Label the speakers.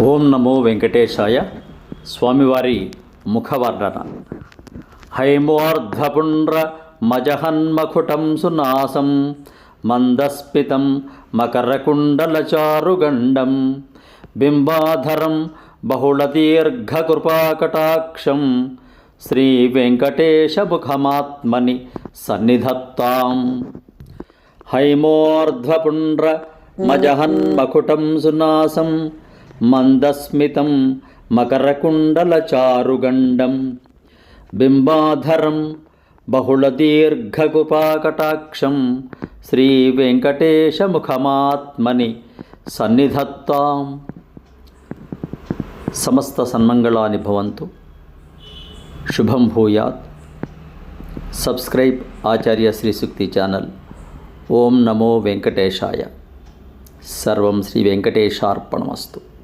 Speaker 1: ఓం నమో వెంకటేశాయ. స్వామివారి ముఖవర్ణన. హైమోర్ధపుండ్ర మజహన్మకుటం సునాసం మందస్మితం మకరకుండలచారుగండం బింబాధరం బహుళదీర్ఘకృపాకటాక్షం శ్రీవేంకటేశముఖమాత్మని సన్నిధత్తాం. హైమోర్ధ్వపుండ్ర మజహన్మకుటం సునాసం మందస్మితం మకరకుండలచారుగండం బింబాధరం బహుళదీర్ఘకృపాకటాక్షం శ్రీవేంకటేశముఖమాత్మని సన్నిధత్తాం. సమస్త సన్మంగళాని భవంతు. శుభం భూయాత్. సబ్స్క్రైబ్ ఆచార్య శ్రీ సూక్తి ఛానల్. ఓం నమో వెంకటేశాయ. సర్వం శ్రీ వెంకటేశార్పణమస్తు.